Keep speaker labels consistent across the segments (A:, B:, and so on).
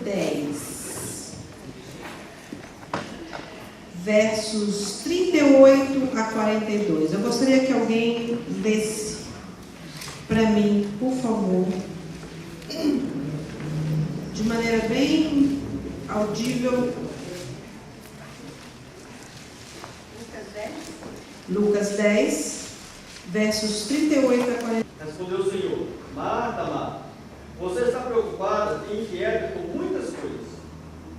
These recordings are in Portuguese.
A: 10, versos 38 a 42. Eu gostaria que alguém lesse para mim, por favor, de maneira bem audível. Lucas 10, versos 38 a 42.
B: Respondeu o Senhor: Marta, Marta, você está preocupada e inquieta com muitas coisas.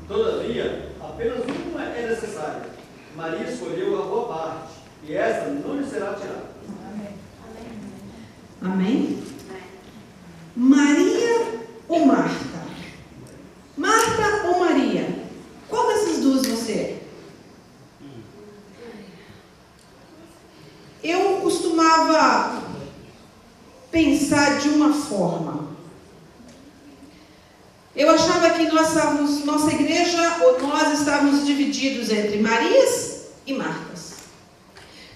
B: Todavia, apenas uma é necessária. Maria escolheu a boa parte, e essa não lhe será tirada.
A: Amém? Maria ou Marta? Marta ou Maria? Qual dessas duas você é? Eu costumava pensar de uma forma. Eu achava que nossa igreja, ou nós estávamos divididos entre Marias e Martas.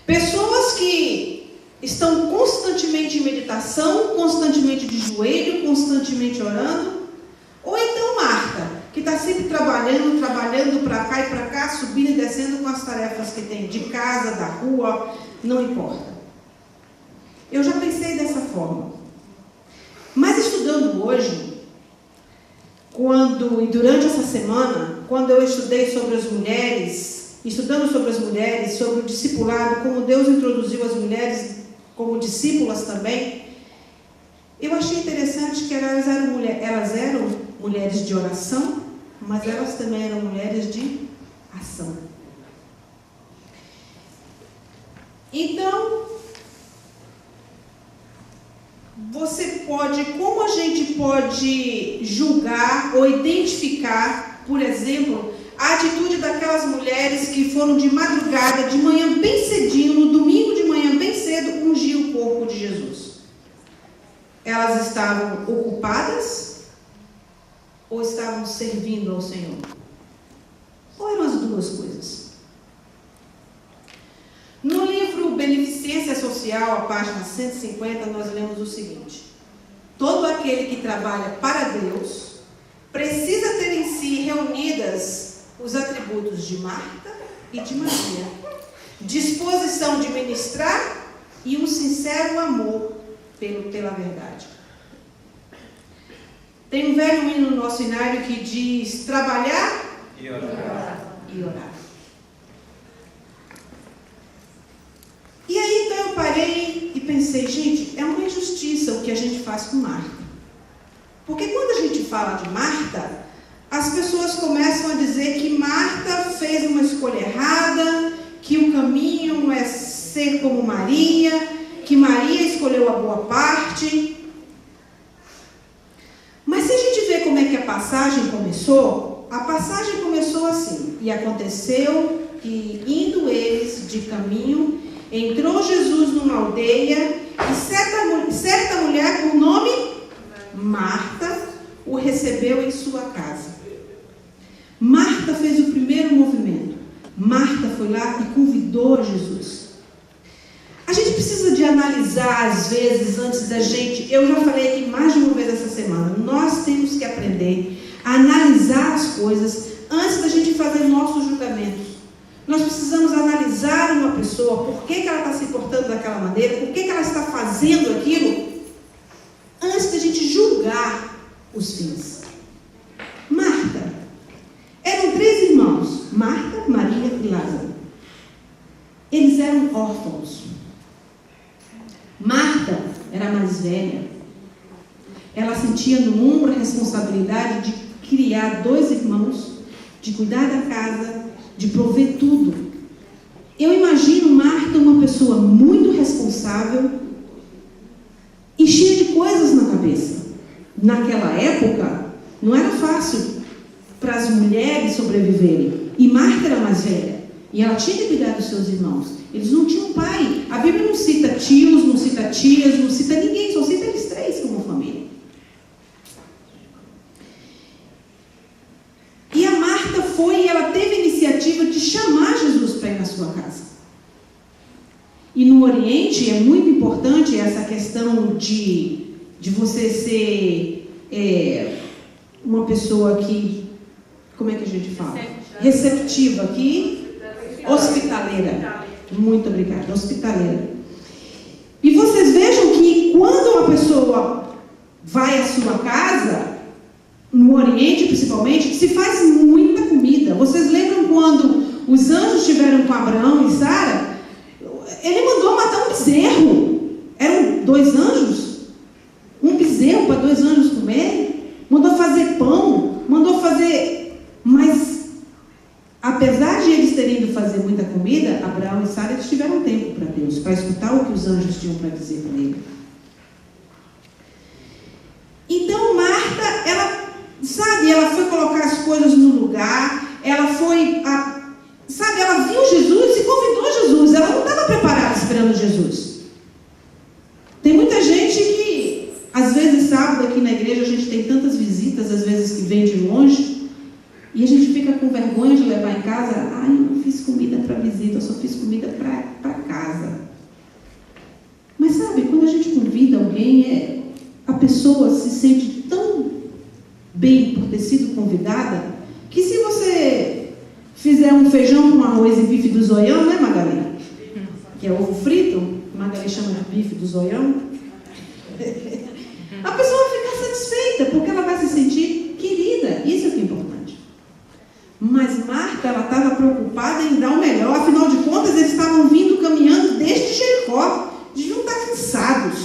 A: Pessoas que estão constantemente em meditação, constantemente de joelho, constantemente orando. Ou então Marta, que está sempre trabalhando para cá e para cá, subindo e descendo com as tarefas que tem, de casa, da rua, não importa. Eu já pensei dessa forma. Mas estudando hoje, e durante essa semana, quando eu estudei sobre as mulheres, sobre o discipulado, como Deus introduziu as mulheres como discípulas também, eu achei interessante que elas eram mulheres de oração, mas elas também eram mulheres de ação. Então, como a gente pode julgar ou identificar, por exemplo, a atitude daquelas mulheres que foram de madrugada, de manhã bem cedinho, no domingo de manhã bem cedo, ungir o corpo de Jesus? Elas estavam ocupadas ou estavam servindo ao Senhor? Ou eram as duas coisas? No livro Beneficência Social, a página 150, nós lemos o seguinte: todo aquele que trabalha para Deus precisa ter em si reunidas os atributos de Marta e de Maria, disposição de ministrar e um sincero amor pela verdade. Tem um velho hino no nosso inário que diz: trabalhar
B: E orar.
A: e orar. E aí então eu parei e pensei, gente, é uma injustiça o que a gente faz com Marta. Porque quando a gente fala de Marta, as pessoas começam a dizer que Marta fez uma escolha errada, que o caminho é ser como Maria, que Maria escolheu a boa parte. Mas se a gente vê como é que a passagem começou assim: e aconteceu que, indo eles de caminho, entrou Jesus numa aldeia e certa mulher com o nome Marta o recebeu em sua casa. Marta fez o primeiro movimento. Marta foi lá e convidou Jesus. A gente precisa de analisar, às vezes, antes da gente... Eu já falei aqui mais de uma vez essa semana. Nós temos que aprender a analisar as coisas antes da gente fazer nossos julgamentos. Nós precisamos analisar uma pessoa, por que ela está se portando daquela maneira, por que ela está fazendo aquilo, antes da gente julgar os fins. Marta. Eram 3 irmãos: Marta, Maria e Lázaro. Eles eram órfãos. Marta era a mais velha. Ela sentia no ombro a responsabilidade de criar 2 irmãos, de cuidar da casa, de prover tudo. Eu imagino Marta uma pessoa muito responsável e cheia de coisas na cabeça. Naquela época, não era fácil para as mulheres sobreviverem. E Marta era mais velha. E ela tinha que cuidar dos seus irmãos. Eles não tinham pai. A Bíblia não cita tios, não cita tias, não cita ninguém, só cita eles 3 como família. E a Marta foi e ela teve a iniciativa de chamar Jesus para ir na sua casa. E no Oriente é muito importante essa questão de você ser uma pessoa que como é que a gente fala? Receptiva aqui, hospitaleira. Muito obrigada, hospitaleira. E vocês vejam que quando uma pessoa vai à sua casa, no Oriente principalmente, se faz muita comida. Vocês lembram quando os anjos estiveram com Abraão e Sara? Ele mandou matar um bezerro. Eram 2 anjos? Um bezerro para 2 anjos comerem? Mandou fazer pão, mandou fazer... Mas, apesar de eles terem ido fazer muita comida, Abraão e Sara, eles tiveram tempo para Deus, para escutar o que os anjos tinham para dizer para ele. Então, Marta, ela foi colocar as coisas no lugar, ela viu Jesus e convidou Jesus, ela não estava preparada esperando Jesus. Tem muita gente que, às vezes, sábado aqui na igreja, a gente tem tantas visitas, às vezes que vem de longe, e a gente fica com vergonha de levar em casa. Eu não fiz comida para visita, eu só fiz comida para casa. Mas sabe, quando a gente convida alguém, a pessoa se sente tão bem por ter sido convidada, que se você fizer um feijão com arroz e bife do zoião, né, Magali? Que é ovo frito, Magali chama de bife do zoião. A pessoa vai ficar satisfeita, porque ela vai se sentir querida. Isso é o que é importante. Mas Marta, ela estava preocupada em dar o melhor. Afinal de contas, eles estavam vindo caminhando desde Jericó. Deviam estar cansados.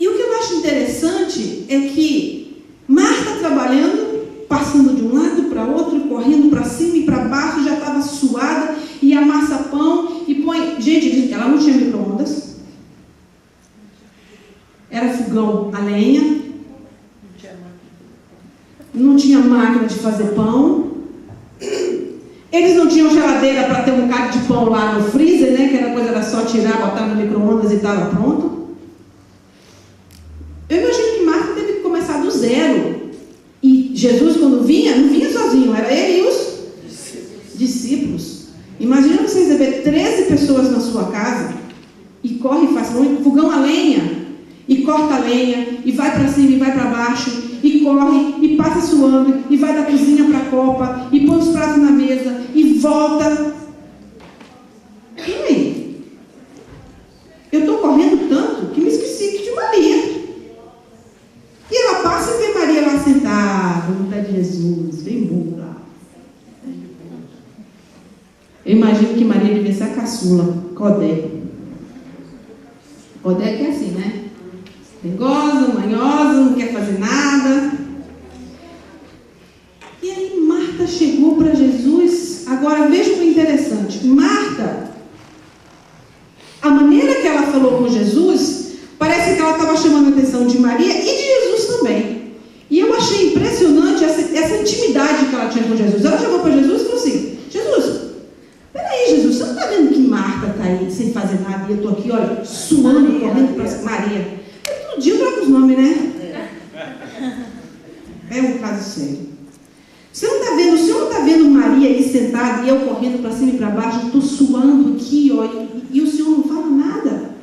A: E o que eu acho interessante é que Marta trabalhando, passando de um lado para outro, correndo para cima e para baixo, já estava suada, e amassa pão e põe... Gente, ela não tinha micro-ondas. Era fogão a lenha. Não tinha máquina de fazer pão. Eles não tinham geladeira para ter um bocado de pão lá no freezer, né? Que era só tirar, botar no micro-ondas e estava pronto. Eu imagino que Marta teve que começar do zero. E Jesus, quando vinha, não vinha sozinho, era ele e os discípulos. Imagina você receber 13 pessoas na sua casa e corre e faz fogão a lenha, e corta a lenha, e vai para cima e vai para baixo, e corre, e passa suando, e vai da cozinha para a copa, e põe os pratos na mesa, e volta. E aí? Eu estou correndo tanto que me esqueci de Maria. E ela passa e vê Maria lá sentada, no pé de Jesus, bem boa. Eu imagino que Maria devia ser a caçula, Codé. Codé que é assim, né? Perigosa, manhosa, não quer fazer nada. E aí Marta chegou para Jesus. Agora veja o que é interessante. Marta, a maneira que ela falou com Jesus, parece que ela estava chamando a atenção de Maria e de Jesus também. E eu achei impressionante essa intimidade que ela tinha com Jesus. Ela chegou para Jesus e falou assim: Jesus, peraí, Jesus, você não está vendo que Marta está aí sem fazer nada e eu estou aqui, olha, suando, correndo para Maria? Todo dia eu troco os nomes, né? É um caso sério. Você não está vendo, o senhor não está vendo Maria aí sentada e eu correndo para cima e para baixo, eu estou suando aqui, ó, e o senhor não fala nada?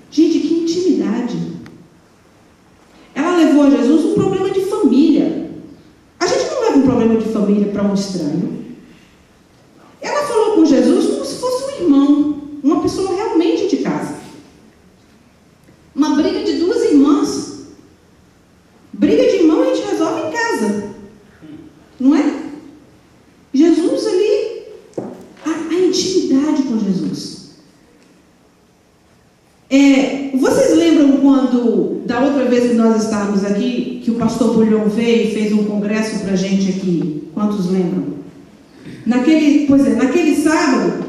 A: Gente, que intimidade. Ela levou a Jesus um problema de família. A gente não leva um problema de família para um estranho. Ela falou com Jesus como se fosse um irmão, uma pessoa realmente de casa. Uma briga de 2 irmãs. Briga de irmão a gente resolve em casa. Não é? Jesus ali, a intimidade com Jesus. Vocês lembram quando, da outra vez que nós estávamos aqui, que o pastor Bulhão veio e fez um congresso para a gente aqui? Quantos lembram? Naquele sábado,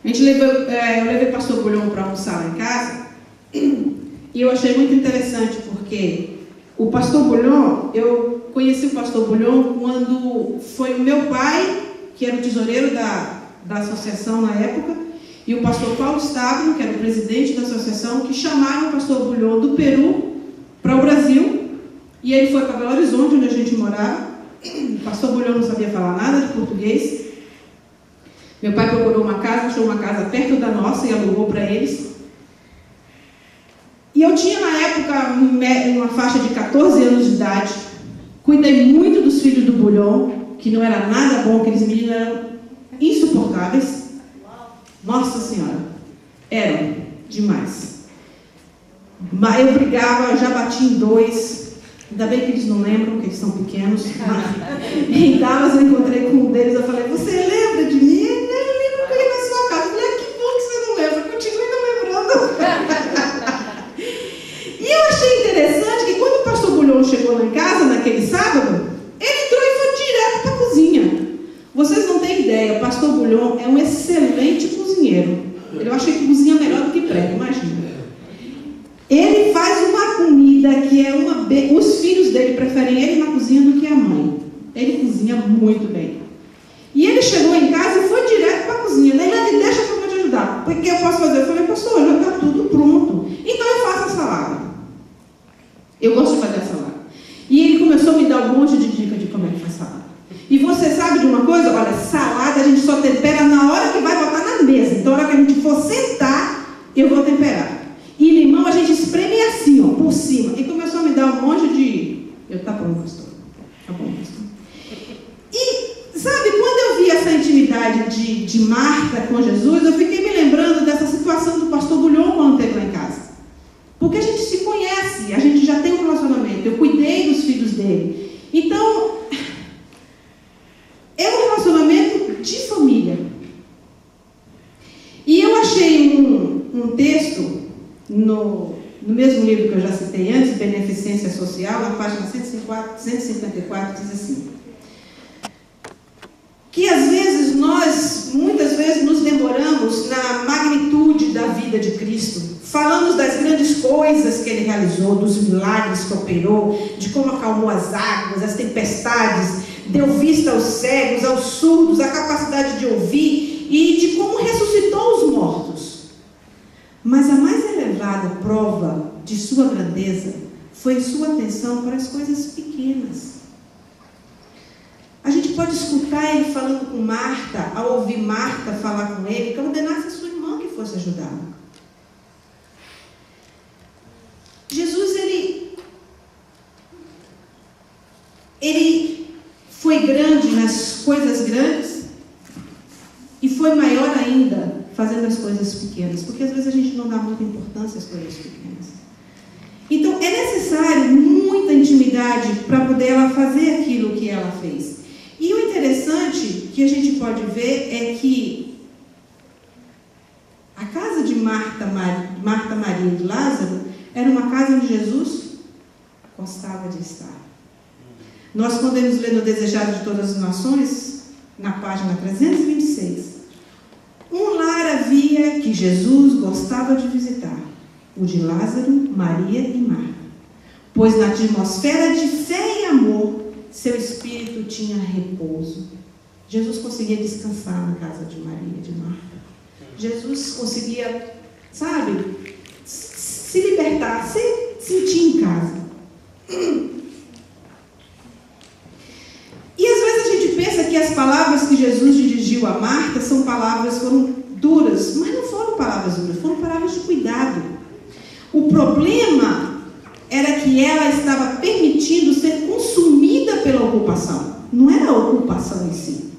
A: eu levei o pastor Bulhão para almoçar lá em casa, e eu achei muito interessante, porque o pastor Bulhão, eu conheci o pastor Bulhão quando foi o meu pai, que era o tesoureiro da associação na época, e o pastor Paulo Stabno, que era o presidente da associação, que chamaram o pastor Bulhão do Peru para o Brasil, e ele foi para Belo Horizonte, onde a gente morava. O pastor Bulhão não sabia falar nada de português. Meu pai procurou uma casa, achou uma casa perto da nossa e alugou para eles. E E eu tinha na época uma faixa de 14 anos de idade. Cuidei muito dos filhos do Bulhon, que não era nada bom, aqueles meninos eram insuportáveis. Nossa Senhora, eram demais. Mas eu brigava, já bati em 2. Ainda bem que eles não lembram, que eles são pequenos. Em Dallas eu encontrei com um deles, eu falei, você lembra de mim? Eu lembro que eu ia na sua casa. Eu falei, que bom que você não lembra, continue não lembrando. E eu achei interessante que quando o pastor Bulhon chegou lá em casa, naquele sábado, ele entrou e foi direto para a cozinha. Vocês não têm ideia, o pastor Bulhon é um excelente cozinheiro. Eu achei que cozinha melhor do que prega, imagina. Ele faz uma comida que é os filhos dele preferem ele na cozinha do que a mãe. Ele cozinha muito bem. E ele chegou em casa e foi direto para a cozinha. Daí ele deixa que eu vou te ajudar. O que eu posso fazer? Eu falei, pastor, já está tudo pronto. Então eu faço a salada. Eu gosto de fazer a salada. E ele começou a me dar um monte de dicas de como é que faz salada. E você sabe de uma coisa? Olha, salada a gente só tempera na hora que vai botar na mesa. Então, na hora que a gente for sentar, eu vou temperar. E limão a gente espreme assim, ó, por cima. E começou a me dar um monte de... Tá bom, pastor. Tá bom, pastor. E, sabe, quando eu vi essa intimidade de Marta com Jesus, eu fiquei me lembrando dessa situação do pastor Bulhon quando esteve lá em casa. Porque a gente se conhece, a gente já tem um relacionamento. Eu cuidei dos filhos dele. Então, é um relacionamento de família. E eu achei um texto... No mesmo livro que eu já citei antes, Beneficência Social, na página 154, diz assim, que às vezes muitas vezes nos demoramos na magnitude da vida de Cristo. Falamos das grandes coisas que Ele realizou, dos milagres que operou, de como acalmou as águas, as tempestades, deu vista aos cegos, aos surdos, a capacidade de ouvir e de como ressuscitou os mortos. Mas a mais elevada prova de sua grandeza foi sua atenção para as coisas pequenas. A gente pode escutar ele falando com Marta, ao ouvir Marta falar com ele, que ordenasse a sua irmã que fosse ajudá-la. Jesus, ele foi grande nas coisas grandes e foi maior ainda fazendo as coisas pequenas, porque às vezes a gente não dá muita importância às coisas pequenas. Então, é necessário muita intimidade para poder ela fazer aquilo que ela fez. E o interessante que a gente pode ver é que a casa de Marta, Maria e de Lázaro era uma casa onde Jesus gostava de estar. Nós podemos ler no Desejado de Todas as Nações, na página 326, um lar havia que Jesus gostava de visitar, o de Lázaro, Maria e Marta, pois na atmosfera de fé e amor, seu espírito tinha repouso. Jesus conseguia descansar na casa de Maria e de Marta. Jesus conseguia, sabe, se libertar, se sentir em casa. E às vezes a gente pensa que as palavras que Jesus dirigiu a Marta foram duras, mas não foram palavras duras, foram palavras de cuidado. O problema era que ela estava permitindo ser consumida pela ocupação, não era a ocupação em si.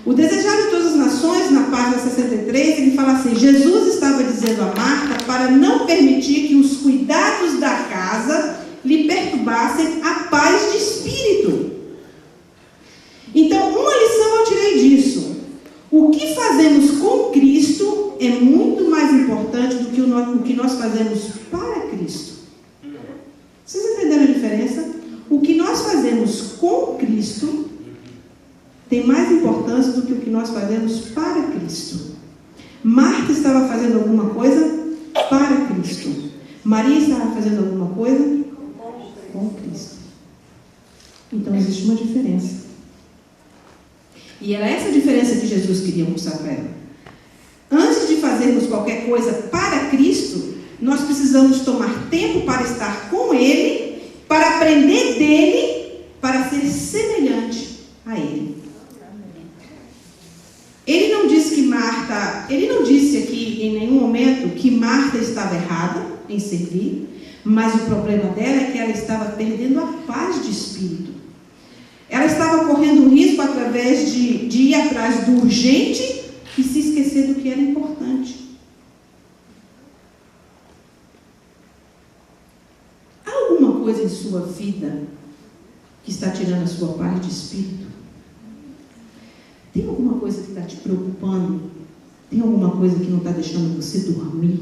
A: O Desejado de Todas as Nações, na página 63, ele fala assim: Jesus estava dizendo a Marta para não permitir que os cuidados da casa lhe perturbassem a paz de espírito. Então, uma lição eu tirei disso. O que fazemos com Cristo é muito mais importante do que o que nós fazemos para Cristo. Vocês entenderam a diferença? O que nós fazemos com Cristo tem mais importância do que o que nós fazemos para Cristo. Marta estava fazendo alguma coisa para Cristo. Maria estava fazendo alguma coisa com Cristo. Então existe uma diferença. E era essa diferença que Jesus queria mostrar para ela. Antes de fazermos qualquer coisa para Cristo, nós precisamos tomar tempo para estar com Ele, para aprender dEle, para ser semelhante a Ele. Ele não disse que Marta, ele não disse aqui em nenhum momento que Marta estava errada em servir, mas o problema dela é que ela estava perdendo a paz de espírito. Ela estava correndo risco através de ir atrás do urgente e se esquecer do que era importante. Há alguma coisa em sua vida que está tirando a sua paz de espírito? Tem alguma coisa que está te preocupando? Tem alguma coisa que não está deixando você dormir?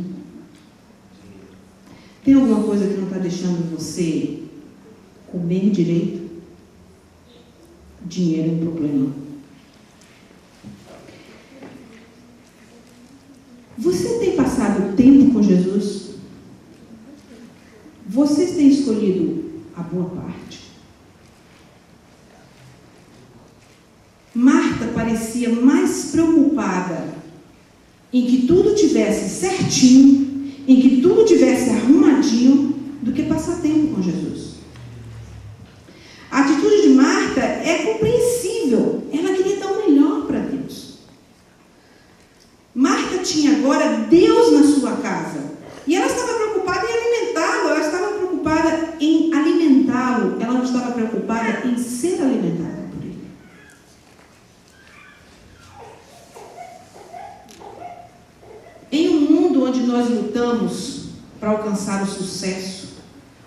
A: Tem alguma coisa que não está deixando você comer direito? Dinheiro é um problema. Você tem passado tempo com Jesus? Vocês têm escolhido a boa parte? Marta parecia mais preocupada em que tudo tivesse certinho, em que tudo tivesse arrumadinho, do que passar tempo com Jesus. A atitude de Marta é compreensível. Ela queria dar o melhor para Deus. Marta tinha agora Deus na sua casa. E ela estava preocupada em alimentá-lo. Ela estava preocupada em alimentá-lo. Ela não estava preocupada em ser alimentada por ele. Em um mundo onde nós lutamos para alcançar o sucesso,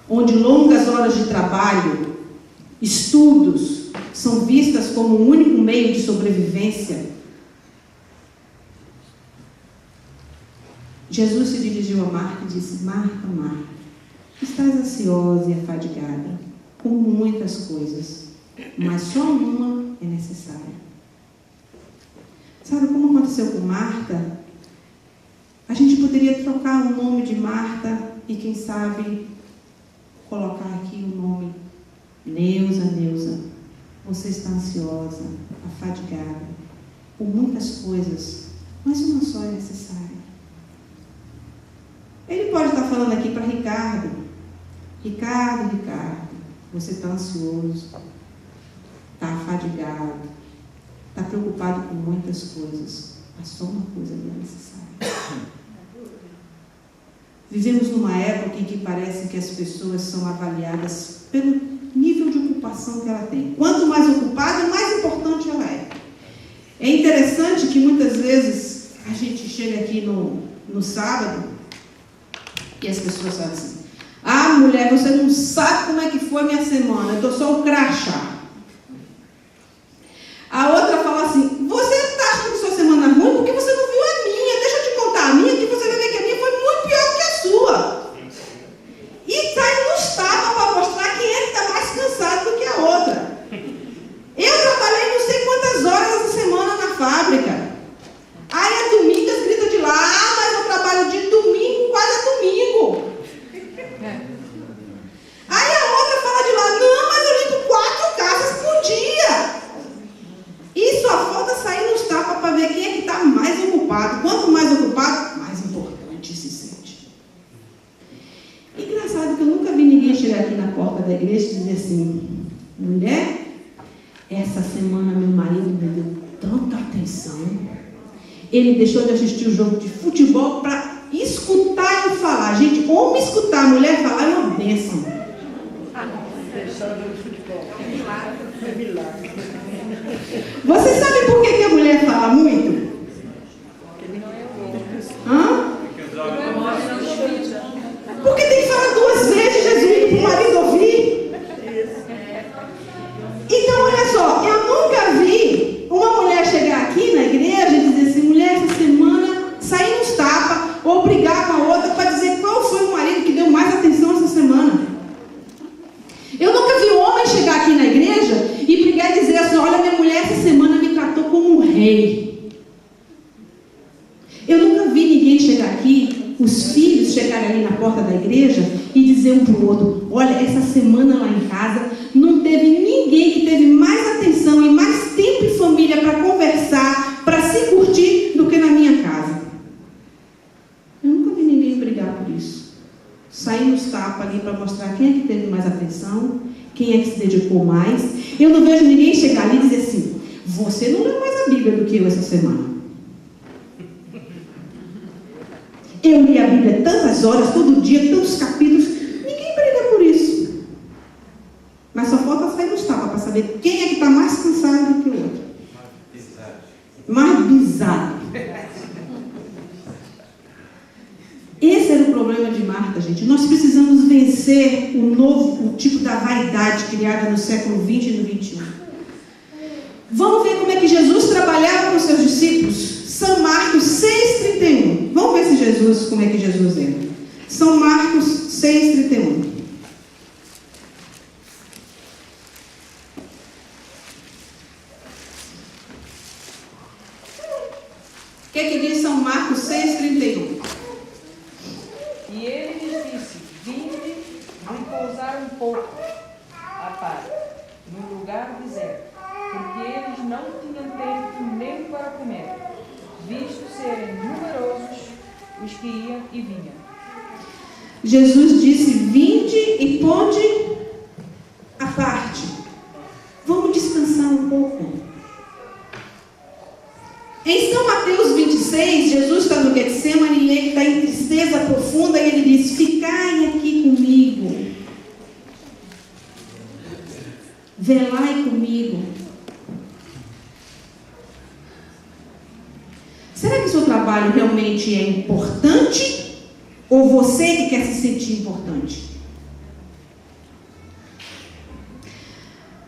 A: onde longas horas de trabalho, estudos são vistas como o único meio de sobrevivência, Jesus se dirigiu a Marta e disse: Marta, Marta, estás ansiosa e afadigada com muitas coisas, mas só uma é necessária. Sabe como aconteceu com Marta? A gente poderia trocar o nome de Marta e, quem sabe, colocar aqui o nome Neuza. Neuza, você está ansiosa, afadigada por muitas coisas, mas uma só é necessária. Ele pode estar falando aqui para Ricardo. Ricardo, você está ansioso, está afadigado, está preocupado com muitas coisas, mas só uma coisa é necessária. Vivemos numa época em que parece que as pessoas são avaliadas pelo nível de ocupação que ela tem. Quanto mais ocupada, mais importante ela é. É interessante que muitas vezes a gente chega aqui no sábado e as pessoas falam assim: ah, mulher, você não sabe como é que foi a minha semana, eu estou só um crachá. A outra fala assim: você está achando que sua semana é ruim porque você não viu a minha. Deixa eu te contar a minha, que você vai ver que a minha foi muito pior do que a sua. E sai nos tapas para mostrar quem é que está mais cansado do que a outra. Eu trabalhei não sei quantas horas essa semana na fábrica. Aí é domingo, as gritas de lá: ah, mas eu trabalho de domingo, quase é domingo. Aí a outra fala de lá: não, mas eu limpo 4 casas por dia. E só falta sair nos tapas para ver quem é que está mais ocupado. Quanto mais ocupado, mais importante se sente. Engraçado que eu nunca vi ninguém chegar aqui na porta da igreja e dizer assim: mulher, essa semana meu marido me deu tanta atenção. Ele deixou de assistir o jogo de futebol para escutar eu falar. Gente, homem escutar a mulher falar é uma bênção. Você sabe por que a mulher fala muito? Hã? Porque tem que falar 2 vezes, Jesus, para o marido ouvir. Então, olha só, eu nunca vi uma mulher chegar aqui na igreja e dizer assim: mulher, essa semana sair nos tapas ou brigar com a outra para dizer qual foi o marido que deu mais atenção essa semana. Eu nunca vi um homem chegar aqui na igreja e brigar e dizer assim: olha, minha mulher essa semana me tratou como um rei. Eu nunca vi ninguém chegar aqui, os filhos chegarem ali na porta da igreja e dizer um para o outro: olha, essa semana lá em casa não teve ninguém que teve mais atenção e mais tempo em família para conversar, para se curtir do que na minha casa. Eu nunca vi ninguém brigar por isso. Sair nos tapas ali para mostrar quem é que teve mais atenção, quem é que se dedicou mais. Eu não vejo ninguém chegar ali e dizer assim: você não leu mais a Bíblia do que eu essa semana. Eu li a Bíblia tantas horas, todo dia, tantos capítulos. Ninguém briga por isso. Mas só falta sair dos tapas para saber quem é que está mais cansado do que o outro. Mais bizarro. Esse era o problema de Marta, gente. Nós precisamos vencer o tipo da vaidade criada no século XX e no XXI. Vamos ver como é que Jesus trabalhava com seus discípulos? São Marcos 6,31. Vamos ver se como é que Jesus era. São Marcos 6,31. O que diz São Marcos 6,31?
C: E ele lhes disse: vinde repousar um pouco à tarde, num lugar deserto, porque eles não tinham tempo nem para comer, visto serem numerosos os que iam e vinham.
A: Jesus disse: vinde e ponde à parte. Vamos descansar um pouco. Em São Mateus 26, Jesus está no Getsemane e ele está em tristeza profunda e ele diz: ficai aqui comigo, velai comigo. Será que o seu trabalho realmente é importante ou você que quer se sentir importante?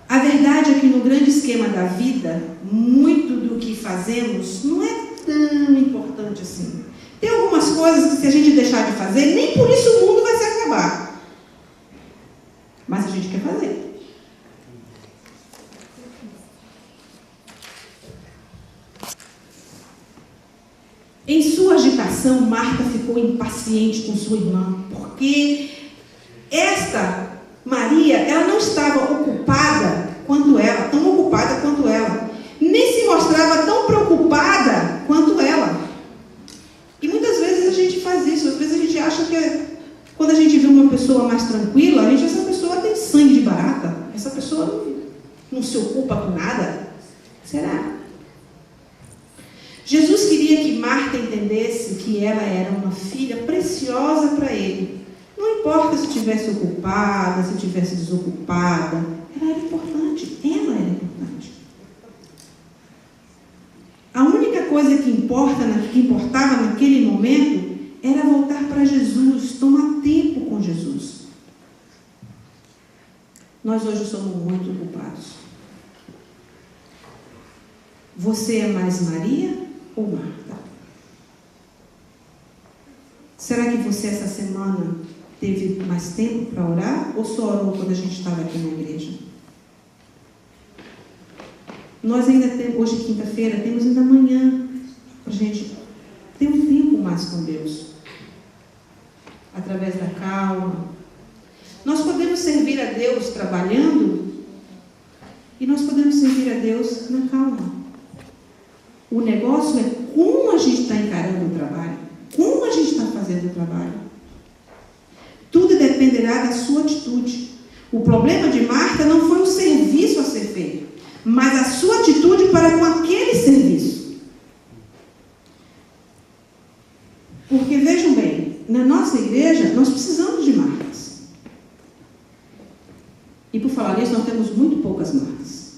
A: A verdade é que no grande esquema da vida, muito do que fazemos não é tão importante assim. Tem algumas coisas que se a gente deixar de fazer, nem por isso o mundo vai se acabar. Mas a gente quer fazer. Em sua agitação, Marta ficou impaciente com sua irmã, porque esta Maria, ela não estava ocupada quanto ela, tão ocupada quanto ela, nem se mostrava tão preocupada quanto ela. E muitas vezes a gente faz isso, às vezes a gente acha que quando a gente vê uma pessoa mais tranquila, a gente, essa pessoa tem sangue de barata, essa pessoa não se ocupa com nada. Será? Jesus queria que Marta entendesse que ela era uma filha preciosa para ele. Não importa se estivesse ocupada, se estivesse desocupada, ela era importante, ela era importante. A única coisa que importava naquele momento era voltar para Jesus, tomar tempo com Jesus. Nós hoje somos muito ocupados. Você é mais Maria ou Marta? Será que você essa semana teve mais tempo para orar ou só orou quando a gente estava aqui na igreja? Nós ainda temos, hoje quinta-feira, temos ainda amanhã para a gente ter um tempo mais com Deus, através da calma. Nós podemos servir a Deus trabalhando e nós podemos servir a Deus na calma. O negócio é como a gente está encarando o trabalho, como a gente está fazendo o trabalho. Tudo dependerá da sua atitude. O problema de Marta não foi o serviço a ser feito, mas a sua atitude para com aquele serviço. Porque vejam bem, na nossa igreja nós precisamos de Martas. E por falar nisso, nós temos muito poucas Martas.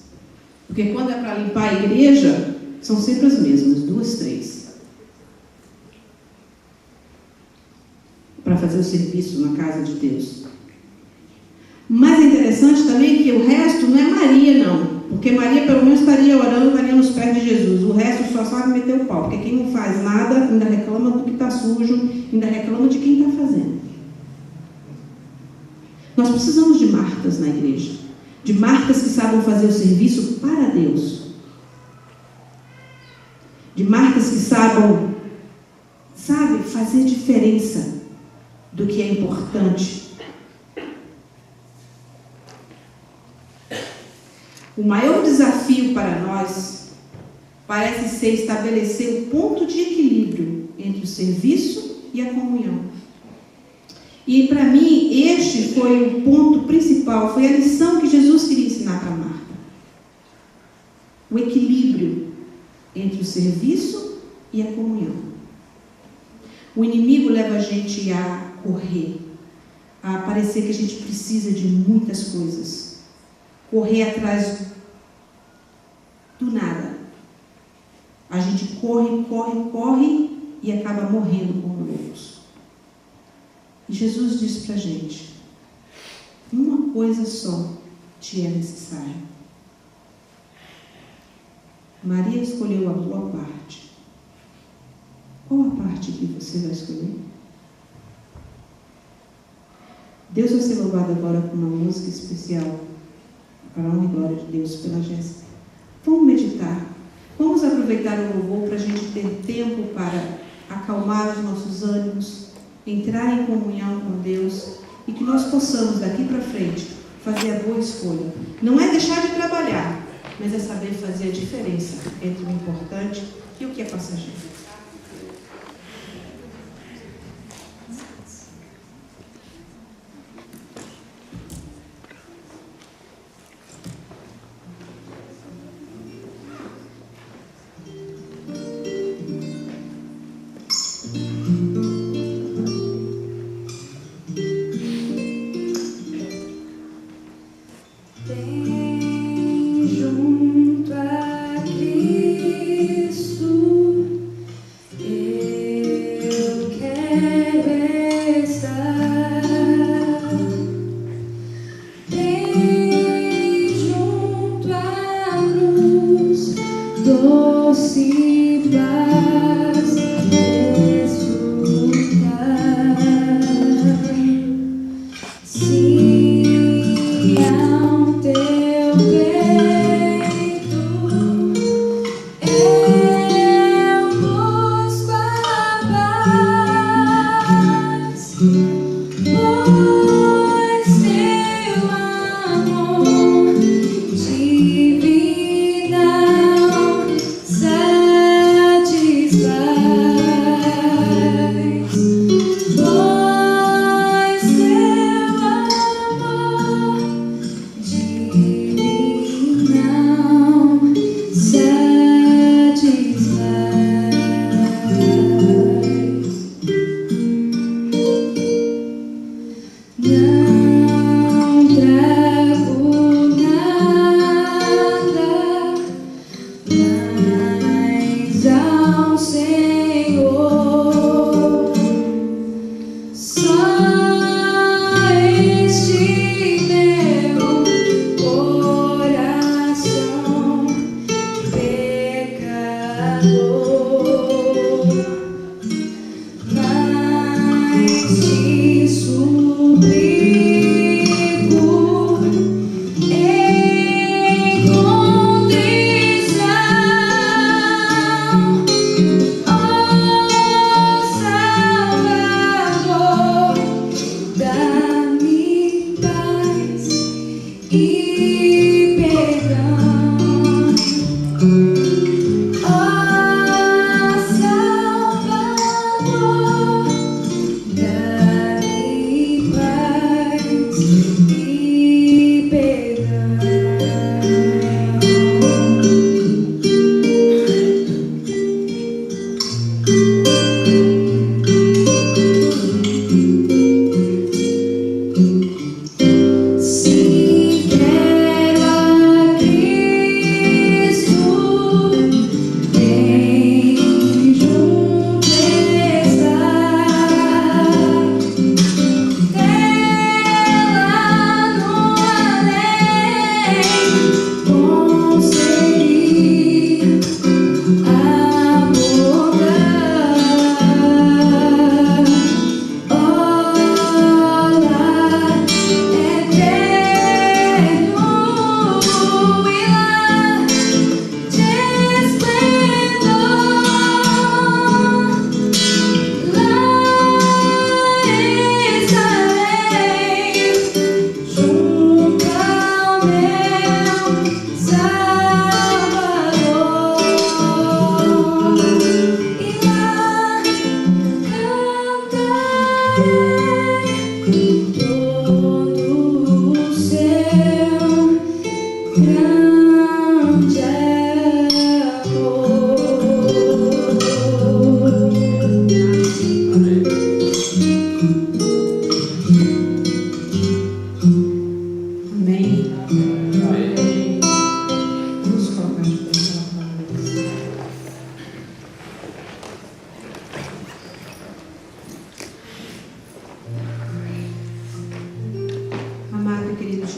A: Porque quando é para limpar a igreja, são sempre as mesmas, 2, 3. Para fazer o serviço na casa de Deus. Mas é interessante também que o resto não é Maria, não. Porque Maria pelo menos estaria orando, estaria nos pés de Jesus. O resto só sabe meter o pau. Porque quem não faz nada ainda reclama do que está sujo, ainda reclama de quem está fazendo. Nós precisamos de Martas na igreja. De Martas que sabem fazer o serviço para Deus. De Martas que sabem fazer diferença do que é importante. O maior desafio para nós parece ser estabelecer um ponto de equilíbrio entre o serviço e a comunhão. E para mim, este foi o ponto principal, foi a lição que Jesus queria ensinar para Marta. O equilíbrio entre o serviço e a comunhão. O inimigo leva a gente a correr, a parecer que a gente precisa de muitas coisas, correr atrás do nada. A gente corre, corre, corre e acaba morrendo como loucos. E Jesus diz para a gente: uma coisa só te é necessária. Maria escolheu a boa parte. Qual a parte que você vai escolher? Deus vai ser louvado agora com uma música especial, para a honra e glória de Deus, pela Jéssica. Vamos meditar. Vamos aproveitar o louvor para a gente ter tempo para acalmar os nossos ânimos, entrar em comunhão com Deus e que nós possamos, daqui para frente, fazer a boa escolha. Não é deixar de trabalhar, mas é saber fazer a diferença entre o importante e o que é passageiro.
D: Tem junto a Cristo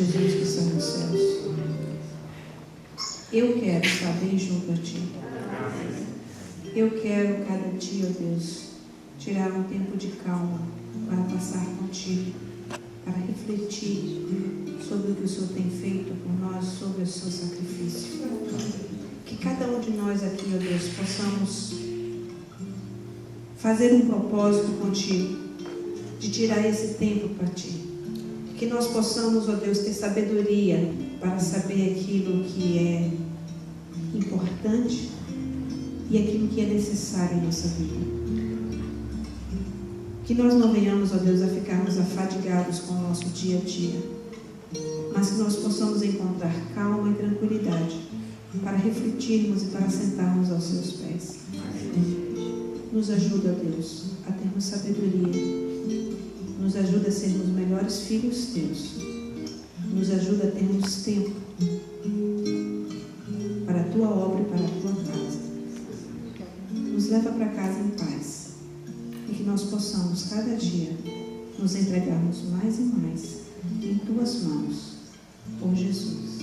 A: Jesus que está nos céus. Eu quero estar bem junto a Ti. Eu quero cada dia, ó Deus, tirar um tempo de calma para passar contigo, para refletir sobre o que o Senhor tem feito por nós, sobre o seu sacrifício. Que cada um de nós aqui, ó Deus, possamos fazer um propósito contigo, de tirar esse tempo para Ti. Que nós possamos, ó Deus, ter sabedoria para saber aquilo que é importante e aquilo que é necessário em nossa vida. Que nós não venhamos, ó Deus, a ficarmos afadigados com o nosso dia a dia, mas que nós possamos encontrar calma e tranquilidade para refletirmos e para sentarmos aos Seus pés. Nos ajuda, ó Deus, a termos sabedoria. Nos ajuda a sermos melhores filhos Teus. Nos ajuda a termos tempo para a Tua obra e para a Tua casa. Nos leva para casa em paz. E que nós possamos, cada dia, nos entregarmos mais e mais em Tuas mãos. Por Jesus.